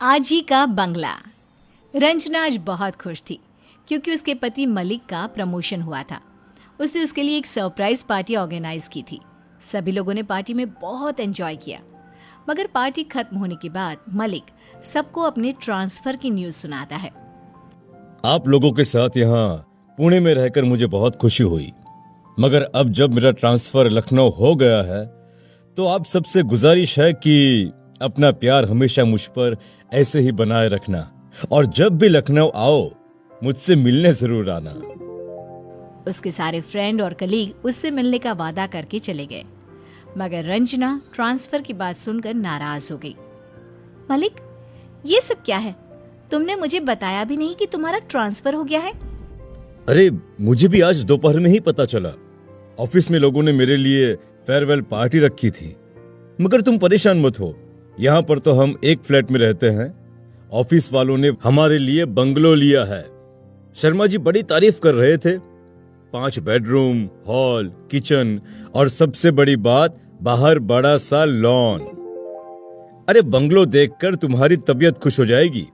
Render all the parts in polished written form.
आजी का बंगला। रंजना आज बहुत खुश थी क्योंकि उसके पति मलिक का प्रमोशन हुआ था। उसने उसके लिए एक सरप्राइज पार्टी ऑर्गेनाइज की थी। सभी लोगों ने पार्टी में बहुत एंजॉय किया। मगर पार्टी खत्म होने के बाद मलिक सबको अपने ट्रांसफर की न्यूज़ सुनाता है। आप लोगों के साथ यहाँ पुणे में रहकर मुझे बहुत खुशी हुई, मगर अब जब मेरा ट्रांसफर लखनऊ हो गया है तो आप सबसे गुजारिश है कि अपना प्यार हमेशा मुझ पर ऐसे ही बनाए रखना और जब भी लखनऊ आओ मुझसे मिलने जरूर आना। उसके सारे फ्रेंड और कलीग उससे मिलने का वादा करके चले गए, मगर रंजना ट्रांसफर की बात सुनकर नाराज हो गई। मलिक, ये सब क्या है? तुमने मुझे बताया भी नहीं कि तुम्हारा ट्रांसफर हो गया है। अरे मुझे भी आज दोपहर में ही पता चला। ऑफिस में लोगों ने मेरे लिए फेयरवेल पार्टी रखी थी। मगर तुम परेशान मत हो, यहाँ पर तो हम एक फ्लैट में रहते हैं। ऑफिस वालों ने हमारे लिए बंगलो लिया है। शर्मा जी बड़ी तारीफ कर रहे थे। 5 बेडरूम, हॉल, किचन और सबसे बड़ी बात, बाहर बड़ा सा लॉन। अरे बंगलो देखकर तुम्हारी तबीयत खुश हो जाएगी।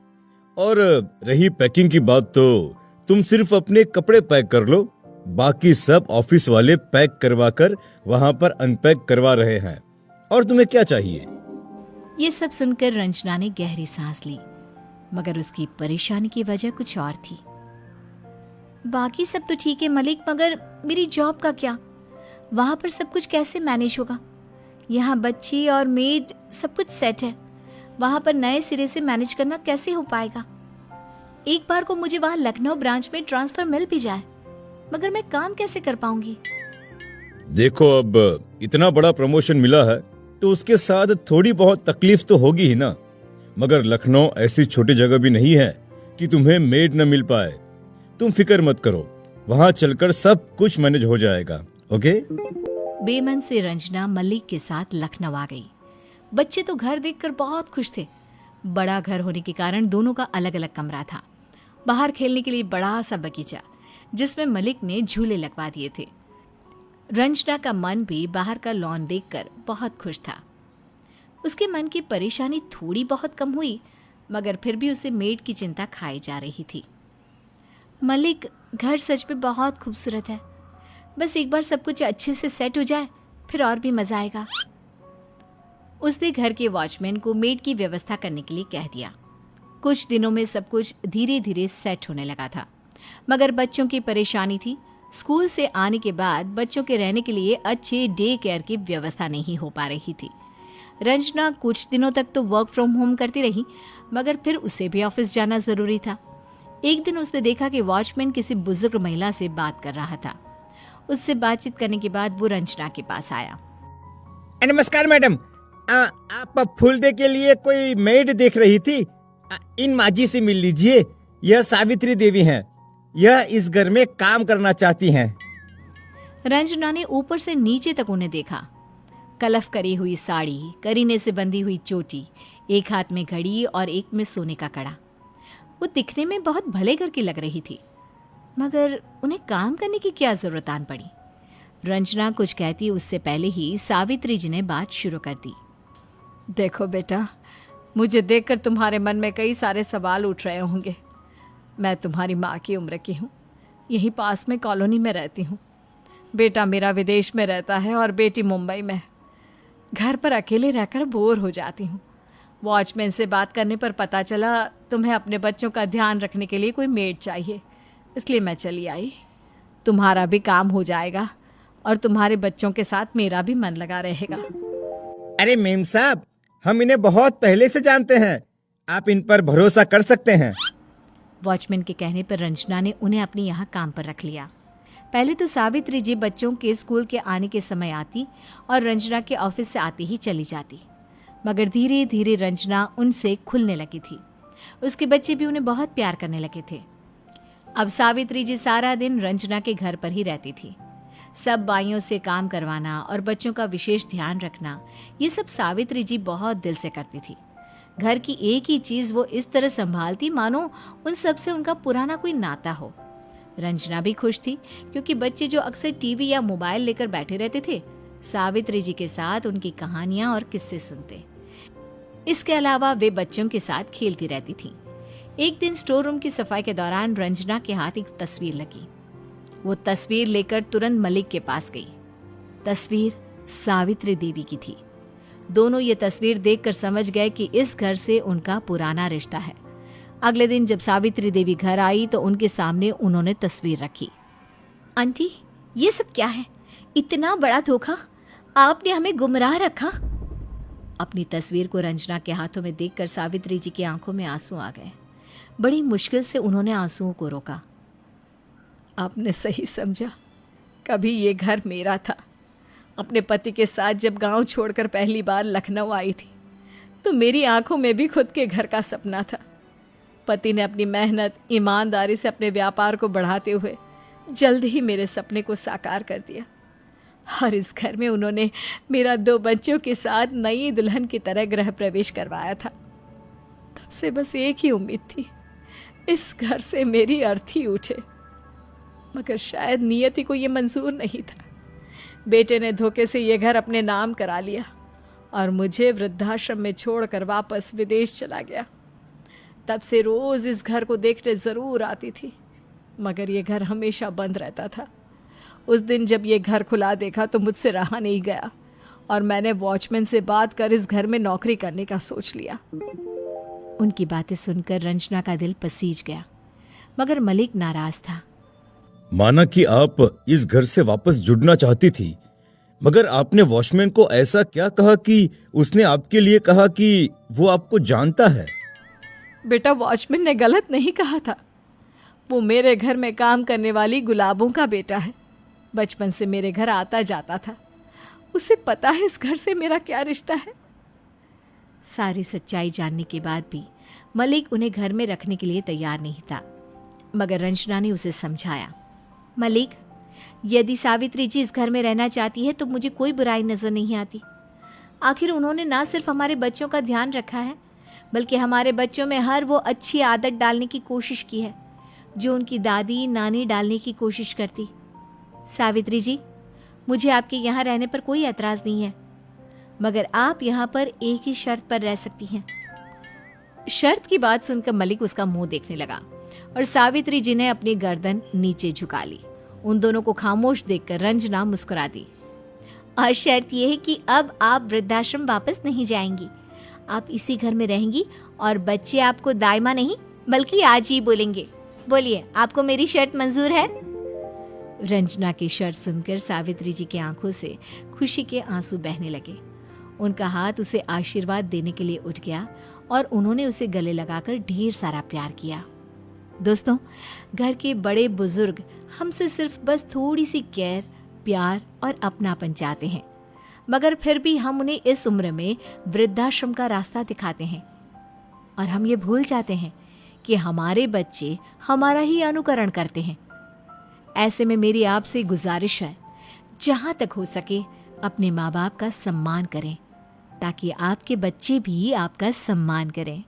और रही पैकिंग की बात तो तुम सिर्फ अपने कपड़े पैक कर लो, बाकी सब ऑफिस वाले पैक करवा कर वहां पर अनपैक करवा रहे हैं। और तुम्हें क्या चाहिए? ये सब सुनकर रंजना ने गहरी सांस ली, मगर उसकी परेशानी की वजह कुछ और थी। बाकी सब तो ठीक है मलिक, मगर मेरी जॉब का क्या? वहां पर सब कुछ कैसे मैनेज होगा? यहाँ बच्ची और मेड सब कुछ सेट है, वहां पर नए सिरे से मैनेज करना कैसे हो पाएगा? एक बार को मुझे वहां लखनऊ ब्रांच में ट्रांसफर मिल भी जाए, मगर मैं काम कैसे कर पाऊंगी? देखो, अब इतना बड़ा प्रमोशन मिला है तो उसके साथ थोड़ी बहुत तकलीफ तो होगी ही ना। मगर लखनऊ ऐसी छोटी जगह भी नहीं है कि तुम्हें मेड न मिल पाए। तुम फिक्र मत करो, वहां चलकर सब कुछ मैनेज हो जाएगा। ओके? बेमन से रंजना मलिक के साथ लखनऊ आ गई। बच्चे तो घर देखकर बहुत खुश थे। बड़ा घर होने के कारण दोनों का अलग अलग कमरा था। बाहर खेलने के लिए बड़ा सा बगीचा जिसमें मलिक ने झूले लगवा दिए थे। रंजना का मन भी बाहर का लॉन देखकर बहुत खुश था। उसके मन की परेशानी थोड़ी बहुत कम हुई, मगर फिर भी उसे मेड की चिंता खाई जा रही थी। मलिक, घर सच में बहुत खूबसूरत है, बस एक बार सब कुछ अच्छे से सेट हो जाए फिर और भी मजा आएगा। उसने घर के वॉचमैन को मेड की व्यवस्था करने के लिए कह दिया। कुछ दिनों में सब कुछ धीरे धीरे सेट होने लगा था, मगर बच्चों की परेशानी थी। स्कूल से आने के बाद बच्चों के रहने के लिए अच्छे डे केयर की व्यवस्था नहीं हो पा रही थी। रंजना कुछ दिनों तक तो वर्क फ्रॉम होम करती रही, मगर फिर उसे भी ऑफिस जाना जरूरी था। एक दिन उसने देखा कि वॉचमैन किसी बुजुर्ग महिला से बात कर रहा था। उससे बातचीत करने के बाद वो रंजना के पास आया। नमस्कार मैडम, आप फुल डे के लिए कोई मेड देख रही थी? इन माजी से मिल लीजिए, यह सावित्री देवी हैं। यह इस घर में काम करना चाहती हैं। रंजना ने ऊपर से नीचे तक उन्हें देखा। कलफ करी हुई साड़ी, करीने से बंधी हुई चोटी, एक हाथ में घड़ी और एक में सोने का कड़ा। वो दिखने में बहुत भले घर की लग रही थी, मगर उन्हें काम करने की क्या जरूरत आन पड़ी? रंजना कुछ कहती उससे पहले ही सावित्री जी ने बात शुरू कर दी। देखो बेटा, मुझे देखकर तुम्हारे मन में कई सारे सवाल उठ रहे होंगे। मैं तुम्हारी माँ की उम्र की हूँ, यहीं पास में कॉलोनी में रहती हूँ। बेटा मेरा विदेश में रहता है और बेटी मुंबई में। घर पर अकेले रहकर बोर हो जाती हूँ। वॉचमैन से बात करने पर पता चला तुम्हें अपने बच्चों का ध्यान रखने के लिए कोई मेड चाहिए, इसलिए मैं चली आई। तुम्हारा भी काम हो जाएगा और तुम्हारे बच्चों के साथ मेरा भी मन लगा रहेगा। अरे मेम साहब, हम इन्हें बहुत पहले से जानते हैं, आप इन पर भरोसा कर सकते हैं। वॉचमैन के कहने पर रंजना ने उन्हें अपने यहाँ काम पर रख लिया। पहले तो सावित्री जी बच्चों के स्कूल के आने के समय आती और रंजना के ऑफिस से आती ही चली जाती, मगर धीरे धीरे रंजना उनसे खुलने लगी थी। उसके बच्चे भी उन्हें बहुत प्यार करने लगे थे। अब सावित्री जी सारा दिन रंजना के घर पर ही रहती थी। सब बाइयों से काम करवाना और बच्चों का विशेष ध्यान रखना, ये सब सावित्री जी बहुत दिल से करती थी। घर की एक ही चीज वो इस तरह संभालती मानो उन सब से उनका पुराना कोई नाता हो। रंजना भी खुश थी क्योंकि बच्चे जो अक्सर टीवी या मोबाइल लेकर बैठे रहते थे, सावित्री जी के साथ उनकी कहानियां और किस्से सुनते। इसके अलावा वे बच्चों के साथ खेलती रहती थीं। एक दिन स्टोर रूम की सफाई के दौरान रंजना के हाथ एक तस्वीर लगी। वो तस्वीर लेकर तुरंत मलिक के पास गई। तस्वीर सावित्री देवी की थी। दोनों ये तस्वीर देखकर समझ गए कि इस घर से उनका पुराना रिश्ता है। अगले दिन जब सावित्री देवी घर आई तो उनके सामने उन्होंने तस्वीर रखी। आंटी, ये सब क्या है? इतना बड़ा धोखा! आपने हमें गुमराह रखा। अपनी तस्वीर को रंजना के हाथों में देखकर सावित्री जी की आंखों में आंसू आ गए। बड़ी मुश्किल से उन्होंने आंसुओं को रोका। आपने सही समझा, कभी ये घर मेरा था। अपने पति के साथ जब गांव छोड़कर पहली बार लखनऊ आई थी तो मेरी आंखों में भी खुद के घर का सपना था। पति ने अपनी मेहनत, ईमानदारी से अपने व्यापार को बढ़ाते हुए जल्द ही मेरे सपने को साकार कर दिया। और इस घर में उन्होंने मेरा 2 बच्चों के साथ नई दुल्हन की तरह गृह प्रवेश करवाया था। तब से बस एक ही उम्मीद थी, इस घर से मेरी अर्थी उठे। मगर शायद नियति को ये मंजूर नहीं था। बेटे ने धोखे से ये घर अपने नाम करा लिया और मुझे वृद्धाश्रम में छोड़कर वापस विदेश चला गया। तब से रोज इस घर को देखने जरूर आती थी, मगर ये घर हमेशा बंद रहता था। उस दिन जब ये घर खुला देखा तो मुझसे रहा नहीं गया और मैंने वॉचमैन से बात कर इस घर में नौकरी करने का सोच लिया। उनकी बातें सुनकर रंजना का दिल पसीज गया, मगर मलिक नाराज था। माना कि आप इस घर से वापस जुड़ना चाहती थी, मगर आपने वॉचमैन को ऐसा क्या कहा कि उसने आपके लिए कहा कि वो आपको जानता है? बेटा, वॉचमैन ने गलत नहीं कहा था। वो मेरे घर में काम करने वाली गुलाबों का बेटा है। बचपन से मेरे घर आता जाता था। उसे पता है इस घर से मेरा क्या रिश्ता है। सारी सच्चाई जानने के बाद भी मलिक उन्हें घर में रखने के लिए तैयार नहीं था, मगर रंजना ने उसे समझाया। मलिक, यदि सावित्री जी इस घर में रहना चाहती है तो मुझे कोई बुराई नजर नहीं आती। आखिर उन्होंने ना सिर्फ हमारे बच्चों का ध्यान रखा है, बल्कि हमारे बच्चों में हर वो अच्छी आदत डालने की कोशिश की है जो उनकी दादी नानी डालने की कोशिश करती। सावित्री जी, मुझे आपके यहाँ रहने पर कोई एतराज़ नहीं है, मगर आप यहाँ पर एक ही शर्त पर रह सकती हैं। शर्त की बात सुनकर मलिक उसका मुंह देखने लगा और सावित्री जी ने अपनी गर्दन नीचे झुका ली। उन दोनों को खामोश देखकर रंजना मुस्कुरा दी। और शर्त यह है कि अब आप वृद्धाश्रम वापस नहीं जाएंगी। आप इसी घर में रहेंगी और बच्चे आपको दाइमा नहीं बल्कि आज ही बोलेंगे। बोलिए, आपको मेरी शर्त मंजूर है? रंजना की शर्त सुनकर सावित्री जी की आंखों से खुशी के आंसू बहने लगे। उनका हाथ उसे आशीर्वाद देने के लिए उठ गया और उन्होंने उसे गले लगाकर ढेर सारा प्यार किया। दोस्तों, घर के बड़े बुजुर्ग हमसे सिर्फ बस थोड़ी सी केयर, प्यार और अपनापन चाहते हैं, मगर फिर भी हम उन्हें इस उम्र में वृद्धाश्रम का रास्ता दिखाते हैं और हम ये भूल जाते हैं कि हमारे बच्चे हमारा ही अनुकरण करते हैं। ऐसे में मेरी आपसे गुजारिश है, जहाँ तक हो सके अपने माँ बाप का सम्मान करें ताकि आपके बच्चे भी आपका सम्मान करें।